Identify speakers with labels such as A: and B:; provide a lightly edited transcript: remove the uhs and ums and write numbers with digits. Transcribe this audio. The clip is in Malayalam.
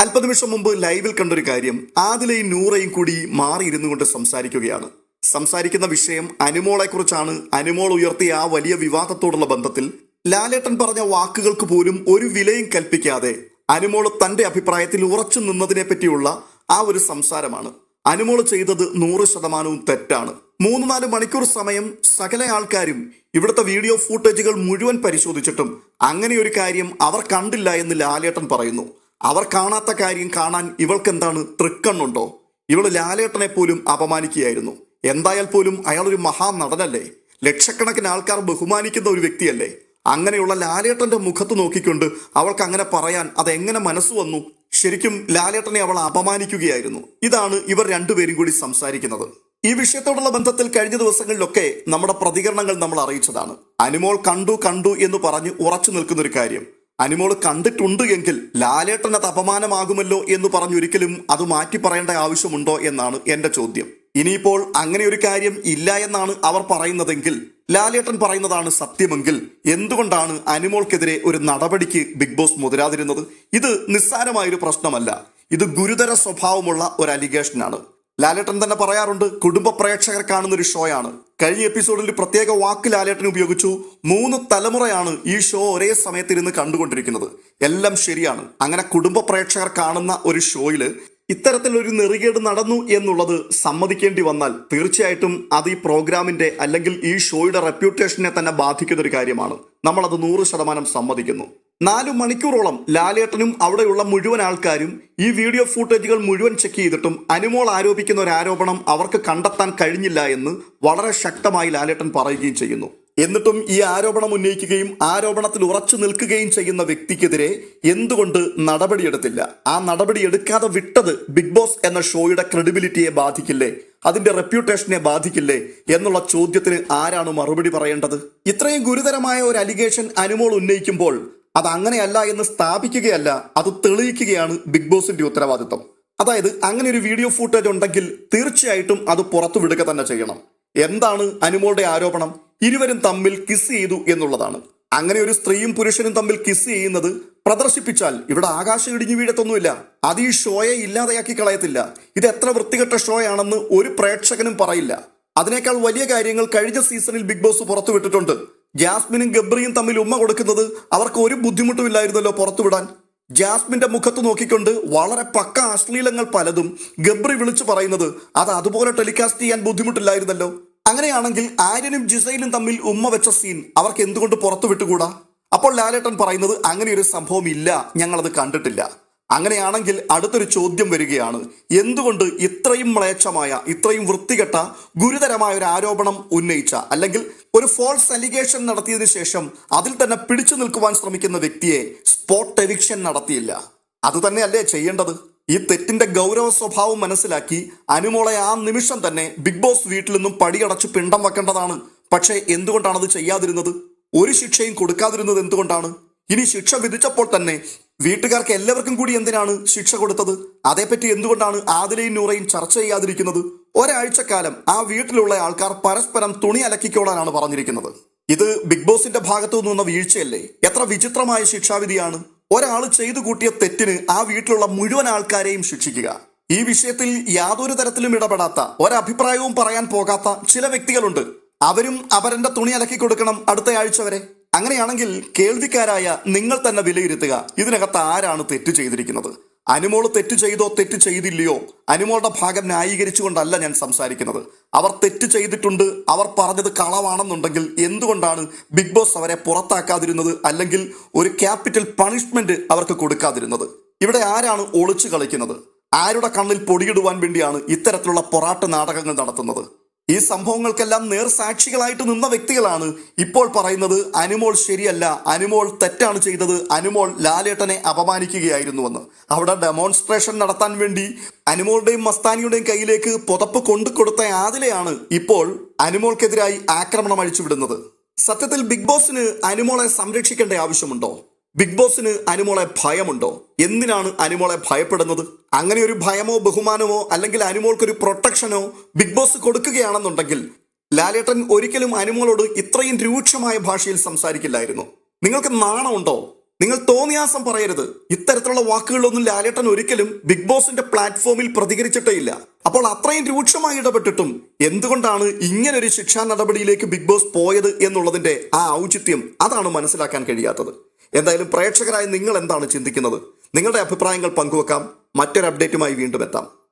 A: അല്പനിമിഷം മുമ്പ് ലൈവിൽ കണ്ടൊരു കാര്യം ആദിലയും നൂറയും കൂടി മാറിയിരുന്നു കൊണ്ട് സംസാരിക്കുകയാണ്. സംസാരിക്കുന്ന വിഷയം അനുമോളെക്കുറിച്ചാണ്. അനുമോൾ ഉയർത്തിയ ആ വലിയ വിവാദത്തോടുള്ള ബന്ധത്തിൽ ലാലേട്ടൻ പറഞ്ഞ വാക്കുകൾക്ക് പോലും ഒരു വിലയും കൽപ്പിക്കാതെ അനുമോൾ തന്റെ അഭിപ്രായത്തിൽ ഉറച്ചു നിന്നതിനെ പറ്റിയുള്ള ആ ഒരു സംസാരമാണ്. അനുമോൾ ചെയ്തത് 100% തെറ്റാണ്. 3-4 മണിക്കൂർ സമയം സകല ആൾക്കാരും ഇവിടുത്തെ വീഡിയോ ഫൂട്ടേജുകൾ മുഴുവൻ പരിശോധിച്ചിട്ടും അങ്ങനെ ഒരു കാര്യം അവർ കണ്ടില്ല എന്ന് ലാലേട്ടൻ പറയുന്നു. അവർ കാണാത്ത കാര്യം കാണാൻ ഇവൾക്കെന്താണ് തൃക്കണ്ണുണ്ടോ? ഇവള് ലാലേട്ടനെ പോലും അപമാനിക്കുകയായിരുന്നു. എന്തായാൽ പോലും അയാളൊരു മഹാനടനല്ലേ, ലക്ഷക്കണക്കിന് ആൾക്കാർ ബഹുമാനിക്കുന്ന ഒരു വ്യക്തിയല്ലേ. അങ്ങനെയുള്ള ലാലേട്ടന്റെ മുഖത്ത് നോക്കിക്കൊണ്ട് അവൾക്ക് അങ്ങനെ പറയാൻ അതെങ്ങനെ മനസ്സ് വന്നു? ശരിക്കും ലാലേട്ടനെ അവൾ അപമാനിക്കുകയായിരുന്നു. ഇതാണ് ഇവർ രണ്ടുപേരും കൂടി സംസാരിക്കുന്നത്. ഈ വിഷയത്തോടുള്ള ബന്ധത്തിൽ കഴിഞ്ഞ ദിവസങ്ങളിലൊക്കെ നമ്മുടെ പ്രതികരണങ്ങൾ നമ്മൾ അറിയിച്ചതാണ്. അനുമോൾ കണ്ടു എന്ന് പറഞ്ഞ് ഉറച്ചു നിൽക്കുന്ന ഒരു കാര്യം അനുമോൾ കണ്ടിട്ടുണ്ട് എങ്കിൽ ലാലേട്ടൻ അത് അപമാനമാകുമല്ലോ എന്ന് പറഞ്ഞൊരിക്കലും അത് മാറ്റി പറയേണ്ട ആവശ്യമുണ്ടോ എന്നാണ് എന്റെ ചോദ്യം. ഇനിയിപ്പോൾ അങ്ങനെ ഒരു കാര്യം ഇല്ല എന്നാണ് അവർ പറയുന്നതെങ്കിൽ, ലാലേട്ടൻ പറയുന്നതാണ് സത്യമെങ്കിൽ എന്തുകൊണ്ടാണ് അനുമോൾക്കെതിരെ ഒരു നടപടിക്ക് ബിഗ് ബോസ് മുതിരാതിരുന്നത്? ഇത് നിസ്സാരമായൊരു പ്രശ്നമല്ല, ഇത് ഗുരുതര സ്വഭാവമുള്ള ഒരു അലിഗേഷനാണ്. ലാലേട്ടൻ തന്നെ പറയാറുണ്ട്, കുടുംബ പ്രേക്ഷകർ കാണുന്ന ഒരു ഷോയാണ്. കഴിഞ്ഞ എപ്പിസോഡിൽ പ്രത്യേക വാക്ക് ലാലേട്ടൻ ഉപയോഗിച്ചു. 3 തലമുറയാണ് ഈ ഷോ ഒരേ സമയത്തിരുന്ന് കണ്ടുകൊണ്ടിരിക്കുന്നത്. എല്ലാം ശരിയാണ്. അങ്ങനെ കുടുംബ പ്രേക്ഷകർ കാണുന്ന ഒരു ഷോയില് ഇത്തരത്തിലൊരു നെറികേട് നടന്നു എന്നുള്ളത് സമ്മതിക്കേണ്ടി വന്നാൽ തീർച്ചയായിട്ടും അത് ഈ പ്രോഗ്രാമിന്റെ അല്ലെങ്കിൽ ഈ ഷോയുടെ റെപ്യൂട്ടേഷനെ തന്നെ ബാധിക്കുന്ന ഒരു കാര്യമാണ്. നമ്മളത് 100% സമ്മതിക്കുന്നു. 4 മണിക്കൂറോളം ലാലേട്ടനും അവിടെയുള്ള മുഴുവൻ ആൾക്കാരും ഈ വീഡിയോ ഫൂട്ടേജുകൾ മുഴുവൻ ചെക്ക് ചെയ്തിട്ടും അനുമോൾ ആരോപിക്കുന്ന ഒരു ആരോപണം അവർക്ക് കണ്ടെത്താൻ കഴിഞ്ഞില്ല എന്ന് വളരെ ശക്തമായി ലാലേട്ടൻ പറയുകയും ചെയ്യുന്നു. എന്നിട്ടും ഈ ആരോപണം ഉന്നയിക്കുകയും ആരോപണത്തിൽ ഉറച്ചു നിൽക്കുകയും ചെയ്യുന്ന വ്യക്തിക്കെതിരെ എന്തുകൊണ്ട് നടപടിയെടുത്തില്ല? ആ നടപടി എടുക്കാതെ വിട്ടത് ബിഗ് ബോസ് എന്ന ഷോയുടെ ക്രെഡിബിലിറ്റിയെ ബാധിക്കില്ലേ, അതിന്റെ റെപ്യൂട്ടേഷനെ ബാധിക്കില്ലേ എന്നുള്ള ചോദ്യത്തിന് ആരാണ് മറുപടി പറയേണ്ടത്? ഇത്രയും ഗുരുതരമായ ഒരു അലിഗേഷൻ അനുമോൾ ഉന്നയിക്കുമ്പോൾ അത് അങ്ങനെയല്ല എന്ന് സ്ഥാപിക്കുകയല്ല, അത് തെളിയിക്കുകയാണ് ബിഗ് ബോസിന്റെ ഉത്തരവാദിത്വം. അതായത് അങ്ങനെ ഒരു വീഡിയോ ഫൂട്ടേജ് ഉണ്ടെങ്കിൽ തീർച്ചയായിട്ടും അത് പുറത്തു വിടുക തന്നെ ചെയ്യണം. എന്താണ് അനുമോളുടെ ആരോപണം? ഇരുവരും തമ്മിൽ കിസ് ചെയ്തു എന്നുള്ളതാണ്. അങ്ങനെ ഒരു സ്ത്രീയും പുരുഷനും തമ്മിൽ കിസ് ചെയ്യുന്നത് പ്രദർശിപ്പിച്ചാൽ ഇവിടെ ആകാശം ഇടിഞ്ഞു വീഴത്തൊന്നുമില്ല. അത് ഈ ഷോയെ ഇല്ലാതെയാക്കി കളയത്തില്ല. ഇത് എത്ര വൃത്തികെട്ട ഷോയാണെന്ന് ഒരു പ്രേക്ഷകനും പറയില്ല. അതിനേക്കാൾ വലിയ കാര്യങ്ങൾ കഴിഞ്ഞ സീസണിൽ ബിഗ് ബോസ് പുറത്തുവിട്ടിട്ടുണ്ട്. ജാസ്മിനും ഗബ്രിയും തമ്മിൽ ഉമ്മ കൊടുക്കുന്നത് അവർക്ക് ഒരു ബുദ്ധിമുട്ടുമില്ലായിരുന്നല്ലോ പുറത്തുവിടാൻ. ജാസ്മിന്റെ മുഖത്ത് നോക്കിക്കൊണ്ട് വളരെ പക്ക അശ്ലീലങ്ങൾ പലതും ഗബ്രി വിളിച്ചു പറയുന്നത് അത് അതുപോലെ ടെലികാസ്റ്റ് ചെയ്യാൻ ബുദ്ധിമുട്ടില്ലായിരുന്നല്ലോ. അങ്ങനെയാണെങ്കിൽ ആര്യനും ജിസയിലും തമ്മിൽ ഉമ്മ വെച്ച സീൻ അവർക്ക് എന്തുകൊണ്ട് പുറത്തു വിട്ടുകൂടാ? അപ്പോൾ ലാലേട്ടൻ പറയുന്നത് അങ്ങനെ ഒരു സംഭവം ഇല്ല, ഞങ്ങളത് കണ്ടിട്ടില്ല. അങ്ങനെയാണെങ്കിൽ അടുത്തൊരു ചോദ്യം വരികയാണ്, എന്തുകൊണ്ട് ഇത്രയും മ്ലേച്ഛമായ, ഇത്രയും വൃത്തികെട്ട ഗുരുതരമായ ഒരു ആരോപണം ഉന്നയിച്ച അല്ലെങ്കിൽ ഒരു ഫോൾസ് അലിഗേഷൻ നടത്തിയതിനു ശേഷം അതിൽ തന്നെ പിടിച്ചു നിൽക്കുവാൻ ശ്രമിക്കുന്ന വ്യക്തിയെ സ്പോട്ട് എവിക്ഷൻ നടത്തിയില്ല? അത് തന്നെയല്ലേ ചെയ്യേണ്ടത്? ഈ തെറ്റിന്റെ ഗൗരവ സ്വഭാവം മനസ്സിലാക്കി അനുമോളെ ആ നിമിഷം തന്നെ ബിഗ് ബോസ് വീട്ടിൽ നിന്നും പടിയടച്ച് പിണ്ടം വെക്കേണ്ടതാണ്. പക്ഷേ എന്തുകൊണ്ടാണ് അത് ചെയ്യാതിരുന്നത്? ഒരു ശിക്ഷയും കൊടുക്കാതിരുന്നത് എന്തുകൊണ്ടാണ്? ഇനി ശിക്ഷ വിധിച്ചപ്പോൾ തന്നെ വീട്ടുകാർക്ക് എല്ലാവർക്കും കൂടി എന്തിനാണ് ശിക്ഷ കൊടുത്തത്? അതേപ്പറ്റി എന്തുകൊണ്ടാണ് ആദിലയും നൂറയും ചർച്ച ചെയ്യാതിരിക്കുന്നത്? ഒരാഴ്ചക്കാലം ആ വീട്ടിലുള്ള ആൾക്കാർ പരസ്പരം തുണി അലക്കിക്കോളാനാണ് പറഞ്ഞിരിക്കുന്നത്. ഇത് ബിഗ് ബോസിന്റെ ഭാഗത്തു നിന്ന വീഴ്ചയല്ലേ? എത്ര വിചിത്രമായ ശിക്ഷാവിധിയാണ്! ഒരാൾ ചെയ്തു കൂട്ടിയ തെറ്റിന് ആ വീട്ടിലുള്ള മുഴുവൻ ആൾക്കാരെയും ശിക്ഷിക്കുക. ഈ വിഷയത്തിൽ യാതൊരു തരത്തിലും ഇടപെടാത്ത, ഒരഭിപ്രായവും പറയാൻ പോകാത്ത ചില വ്യക്തികളുണ്ട്. അവരും അവരുടെ തുണി അലക്കി കൊടുക്കണം അടുത്ത ആഴ്ച വരെ. അങ്ങനെയാണെങ്കിൽ കേൾവിക്കാരായ നിങ്ങൾ തന്നെ വിലയിരുത്തുക, ഇതിനകത്ത് ആരാണ് തെറ്റ് ചെയ്തിരിക്കുന്നത്? അനുമോൾ തെറ്റ് ചെയ്തോ തെറ്റ് ചെയ്തില്ലയോ അനുമോളുടെ ഭാഗം ന്യായീകരിച്ചുകൊണ്ടല്ല ഞാൻ സംസാരിക്കുന്നത്. അവർ തെറ്റ് ചെയ്തിട്ടുണ്ട്, അവർ പറഞ്ഞത് കളവാണെന്നുണ്ടെങ്കിൽ എന്തുകൊണ്ടാണ് ബിഗ് ബോസ് അവരെ പുറത്താക്കാതിരുന്നത്, അല്ലെങ്കിൽ ഒരു ക്യാപിറ്റൽ പണിഷ്മെന്റ് അവർക്ക് കൊടുക്കാതിരുന്നത്? ഇവിടെ ആരാണ് ഒളിച്ചു കളിക്കുന്നത്? ആരുടെ കണ്ണിൽ പൊടിയിടുവാൻ വേണ്ടിയാണ് ഇത്തരത്തിലുള്ള പൊറാട്ട് നാടകങ്ങൾ നടത്തുന്നത്? ഈ സംഭവങ്ങൾക്കെല്ലാം നേർസാക്ഷികളായിട്ട് നിന്ന വ്യക്തികളാണ് ഇപ്പോൾ പറയുന്നത് അനുമോൾ ശരിയല്ല, അനുമോൾ തെറ്റാണ് ചെയ്തത്, അനുമോൾ ലാലേട്ടനെ അപമാനിക്കുകയായിരുന്നുവെന്ന്. അവിടെ ഡെമോൺസ്ട്രേഷൻ നടത്താൻ വേണ്ടി അനുമോളുടെയും മസ്താനിയുടെയും കയ്യിലേക്ക് പുതപ്പ് കൊണ്ടു കൊടുത്ത ആദിലയാണ് ഇപ്പോൾ അനുമോൾക്കെതിരായി ആക്രമണം അഴിച്ചുവിടുന്നത്. സത്യത്തിൽ ബിഗ് ബോസിന് അനുമോളെ സംരക്ഷിക്കേണ്ട ആവശ്യമുണ്ടോ? ബിഗ് ബോസിന് അനുമോളെ ഭയമുണ്ടോ? എന്തിനാണ് അനുമോളെ ഭയപ്പെടുന്നത്? അങ്ങനെ ഒരു ഭയമോ ബഹുമാനമോ അല്ലെങ്കിൽ അനുമോൾക്കൊരു പ്രൊട്ടക്ഷനോ ബിഗ് ബോസ് കൊടുക്കുകയാണെന്നുണ്ടെങ്കിൽ ലാലേട്ടൻ ഒരിക്കലും അനുമോളോട് ഇത്രയും രൂക്ഷമായ ഭാഷയിൽ സംസാരിക്കില്ലായിരുന്നു. നിങ്ങൾക്ക് നാണമുണ്ടോ? നിങ്ങൾ തോന്നിയാസം പറയരുത്. ഇത്തരത്തിലുള്ള വാക്കുകളൊന്നും ലാലേട്ടൻ ഒരിക്കലും ബിഗ് ബോസിന്റെ പ്ലാറ്റ്ഫോമിൽ പ്രതികരിച്ചിട്ടേയില്ല. അപ്പോൾ അത്രയും രൂക്ഷമായി ഇടപെട്ടിട്ടും എന്തുകൊണ്ടാണ് ഇങ്ങനൊരു ശിക്ഷാ നടപടിയിലേക്ക് ബിഗ് ബോസ് പോയത് എന്നുള്ളതിന്റെ ആ ഔചിത്യം അതാണ് മനസ്സിലാക്കാൻ കഴിയാത്തത്. എന്തായാലും പ്രേക്ഷകരായ നിങ്ങൾ എന്താണ് ചിന്തിക്കുന്നത്? നിങ്ങളുടെ അഭിപ്രായങ്ങൾ പങ്കുവെക്കാം. മറ്റൊരു അപ്ഡേറ്റുമായി വീണ്ടും എത്താം.